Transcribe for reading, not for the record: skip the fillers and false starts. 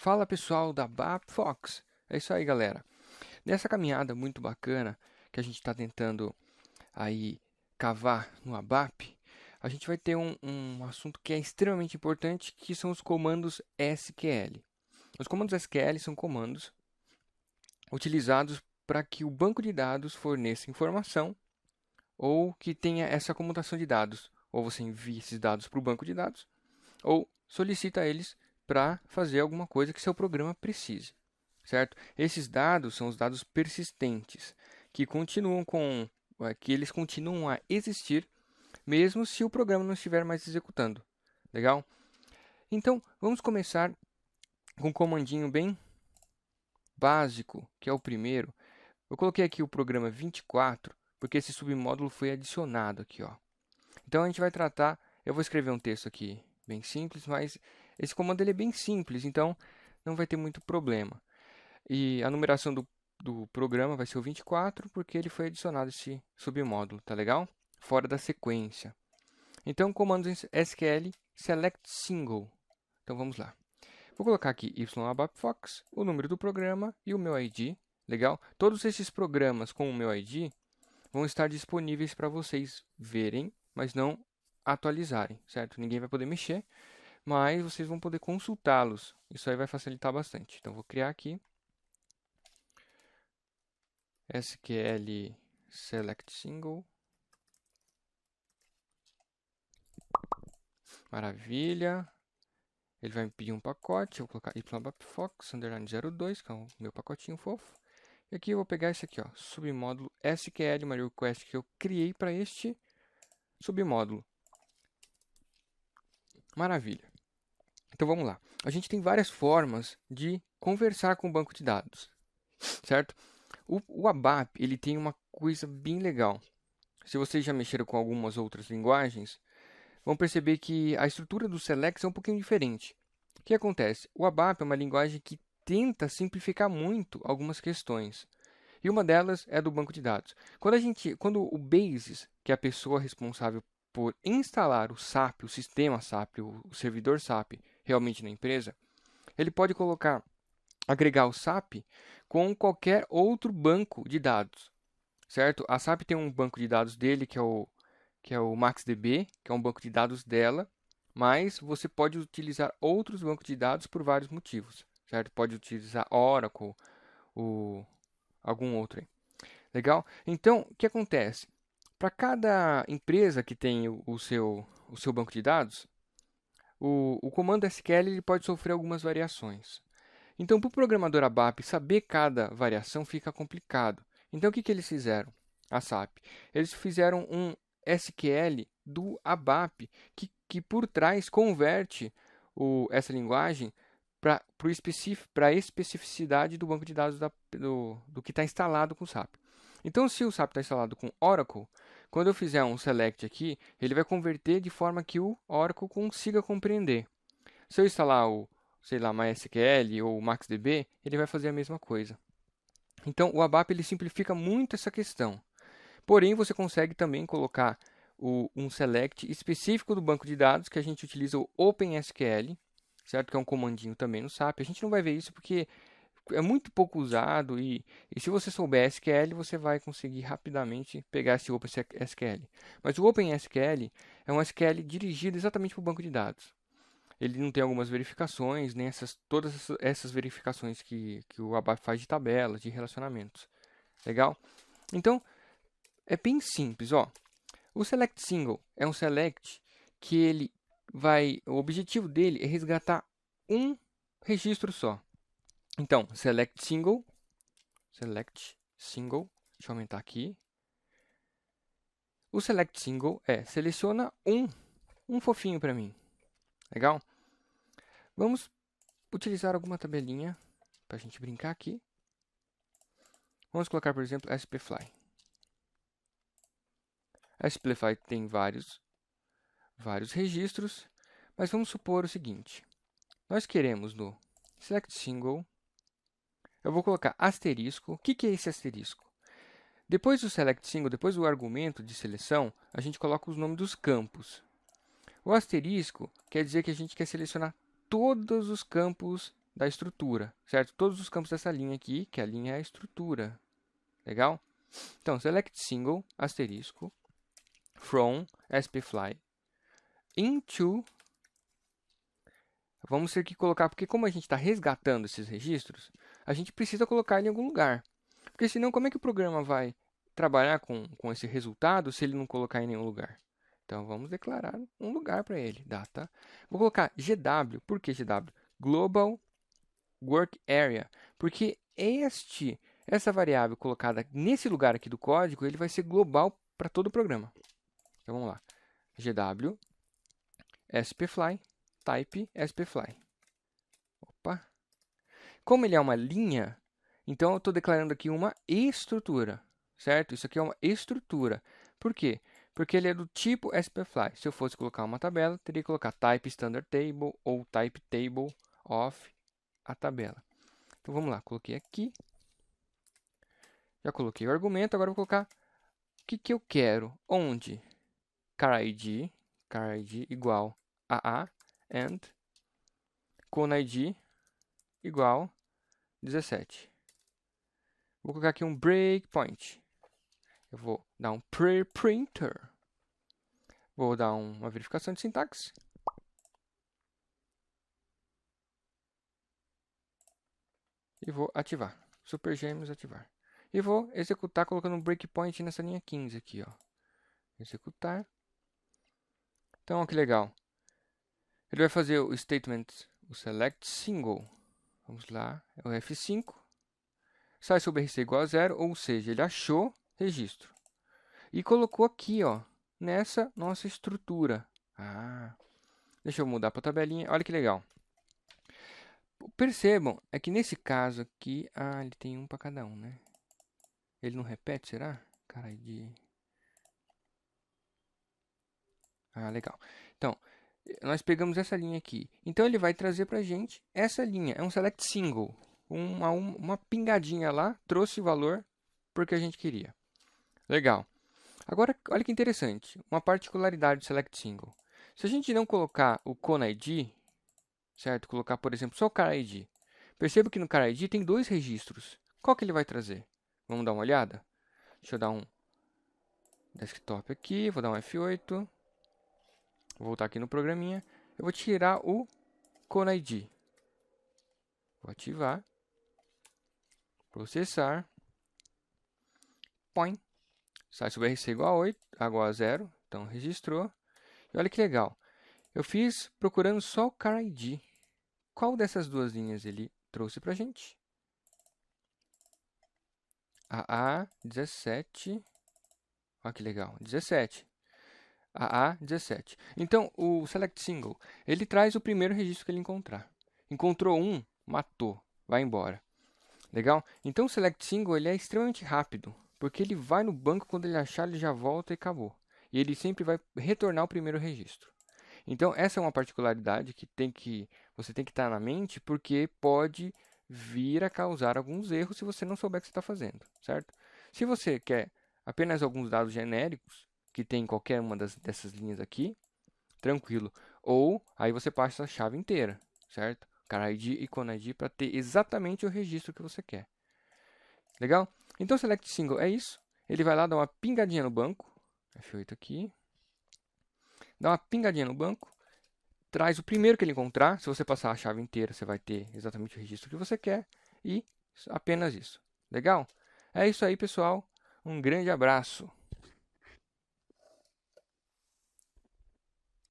Fala pessoal da BAP Fox. É isso aí, galera. Nessa caminhada muito bacana que a gente está tentando aí cavar no ABAP, a gente vai ter um assunto que é extremamente importante, que são os comandos SQL. Os comandos SQL são comandos utilizados para que o banco de dados forneça informação ou que tenha essa comutação de dados. Ou você envia esses dados para o banco de dados, ou solicita eles para fazer alguma coisa que seu programa precise, certo? Esses dados são os dados persistentes, que eles continuam a existir mesmo se o programa não estiver mais executando. Legal? Então, vamos começar com um comandinho bem básico, que é o primeiro. Eu coloquei aqui o programa 24, porque esse submódulo foi adicionado aqui, ó. Então a gente vai tratar, eu vou escrever um texto aqui bem simples, mas esse comando ele é bem simples, então não vai ter muito problema. E a numeração do programa vai ser o 24, porque ele foi adicionado esse submódulo, tá legal? Fora da sequência. Então, comandos SQL select single. Então vamos lá. Vou colocar aqui yabapfox, o número do programa e o meu ID, legal? Todos esses programas com o meu ID vão estar disponíveis para vocês verem, mas não atualizarem, certo? Ninguém vai poder mexer, mas vocês vão poder consultá-los. Isso aí vai facilitar bastante. Então, vou criar aqui SQL select single. Maravilha. Ele vai me pedir um pacote. Eu vou colocar yabapfox underline 02, que é o meu pacotinho fofo. E aqui eu vou pegar esse aqui, ó, submódulo SQL, uma request que eu criei para este submódulo. Maravilha. Então vamos lá. A gente tem várias formas de conversar com o banco de dados, certo? O ABAP ele tem uma coisa bem legal. Se vocês já mexeram com algumas outras linguagens, vão perceber que a estrutura dos selects é um pouquinho diferente. O que acontece? O ABAP é uma linguagem que tenta simplificar muito algumas questões. E uma delas é do banco de dados. Quando o Basis, que é a pessoa responsável por instalar o SAP, o sistema SAP, o servidor SAP, realmente na empresa, ele pode agregar o SAP com qualquer outro banco de dados, certo? A SAP tem um banco de dados dele que é o MaxDB, que é um banco de dados dela, mas você pode utilizar outros bancos de dados por vários motivos, certo? Pode utilizar Oracle, ou algum outro aí. Legal? Então, o que acontece? Para cada empresa que tem o seu banco de dados, o comando SQL ele pode sofrer algumas variações. Então, para o programador ABAP saber cada variação fica complicado. Então, o que eles fizeram? A SAP. Eles fizeram um SQL do ABAP que por trás converte essa linguagem para a especificidade do banco de dados do que está instalado com o SAP. Então, se o SAP está instalado com Oracle, quando eu fizer um select aqui, ele vai converter de forma que o Oracle consiga compreender. Se eu instalar sei lá, MySQL ou MaxDB, ele vai fazer a mesma coisa. Então, o ABAP ele simplifica muito essa questão. Porém, você consegue também colocar um select específico do banco de dados, que a gente utiliza o OpenSQL, certo? Que é um comandinho também no SAP. A gente não vai ver isso porque é muito pouco usado e se você souber SQL, você vai conseguir rapidamente pegar esse OpenSQL. Mas o OpenSQL é um SQL dirigido exatamente para o banco de dados. Ele não tem algumas verificações, nem todas essas verificações que o ABAP faz de tabelas, de relacionamentos. Legal? Então, é bem simples, ó. O select single é um select que o objetivo dele é resgatar um registro só. Então, select single, deixa eu aumentar aqui. O select single seleciona um fofinho para mim. Legal? Vamos utilizar alguma tabelinha para a gente brincar aqui. Vamos colocar, por exemplo, SPFly. A SPFly tem vários registros, mas vamos supor o seguinte. Nós queremos no select single, eu vou colocar asterisco. O que é esse asterisco? Depois do select single, depois do argumento de seleção, a gente coloca os nomes dos campos. O asterisco quer dizer que a gente quer selecionar todos os campos da estrutura, certo? Todos os campos dessa linha aqui, que a linha é a estrutura. Legal? Então, select single, asterisco, from spfly, into. Vamos ter que colocar, porque como a gente está resgatando esses registros, a gente precisa colocar ele em algum lugar. Porque senão, como é que o programa vai trabalhar com esse resultado se ele não colocar em nenhum lugar? Então, vamos declarar um lugar para ele, data. Vou colocar GW, por que GW? Global Work Area, porque essa variável colocada nesse lugar aqui do código, ele vai ser global para todo o programa. Então, vamos lá. GW, spfly, type spfly. Opa. Como ele é uma linha, então eu estou declarando aqui uma estrutura, certo? Isso aqui é uma estrutura. Por quê? Porque ele é do tipo spfly. Se eu fosse colocar uma tabela, teria que colocar type standard table ou type table of a tabela. Então vamos lá, coloquei aqui. Já coloquei o argumento, agora eu vou colocar o que eu quero. Onde? CarID igual a and ConID igual 17. Vou colocar aqui um breakpoint. Eu vou dar um preprinter. Vou dar uma verificação de sintaxe. E vou ativar. Supergêmeos ativar. E vou executar colocando um breakpoint nessa linha 15 aqui, ó. Executar. Então, ó, que legal. Ele vai fazer o statement, o select single. Vamos lá, é o F5. Sai sobre RC igual a 0, ou seja, ele achou registro. E colocou aqui, ó, nessa nossa estrutura. Deixa eu mudar para a tabelinha. Olha que legal. Percebam, é que nesse caso aqui, ele tem um para cada um, né? Ele não repete, será? Cara de... legal. Então, nós pegamos essa linha aqui. Então, ele vai trazer para a gente essa linha. É um select single. Uma pingadinha lá, trouxe o valor porque a gente queria. Legal. Agora, olha que interessante. Uma particularidade do select single. Se a gente não colocar o ConID, certo? Colocar, por exemplo, só o CarID. Perceba que no CarID tem dois registros. Qual que ele vai trazer? Vamos dar uma olhada? Deixa eu dar um desktop aqui. Vou dar um F8. Vou voltar aqui no programinha. Eu vou tirar o ConID. Vou ativar. Processar. Põe. Sai sobre RC igual a 0. Então, registrou. E olha que legal. Eu fiz procurando só o CarID. Qual dessas duas linhas ele trouxe para a gente? AA17. Olha que legal. 17. AA17. Então, o select single, ele traz o primeiro registro que ele encontrar. Encontrou um, matou. Vai embora. Legal? Então, o select single ele é extremamente rápido. Porque ele vai no banco, quando ele achar, ele já volta e acabou. E ele sempre vai retornar o primeiro registro. Então, essa é uma particularidade que você tem que estar na mente, porque pode vir a causar alguns erros se você não souber o que você está fazendo, certo? Se você quer apenas alguns dados genéricos, que tem qualquer uma dessas linhas aqui, tranquilo. Ou aí você passa a chave inteira, certo? CarID e ConID para ter exatamente o registro que você quer. Legal? Então, select single é isso. Ele vai lá dar uma pingadinha no banco. F8 aqui. Dá uma pingadinha no banco. Traz o primeiro que ele encontrar. Se você passar a chave inteira, você vai ter exatamente o registro que você quer. E apenas isso. Legal? É isso aí, pessoal. Um grande abraço.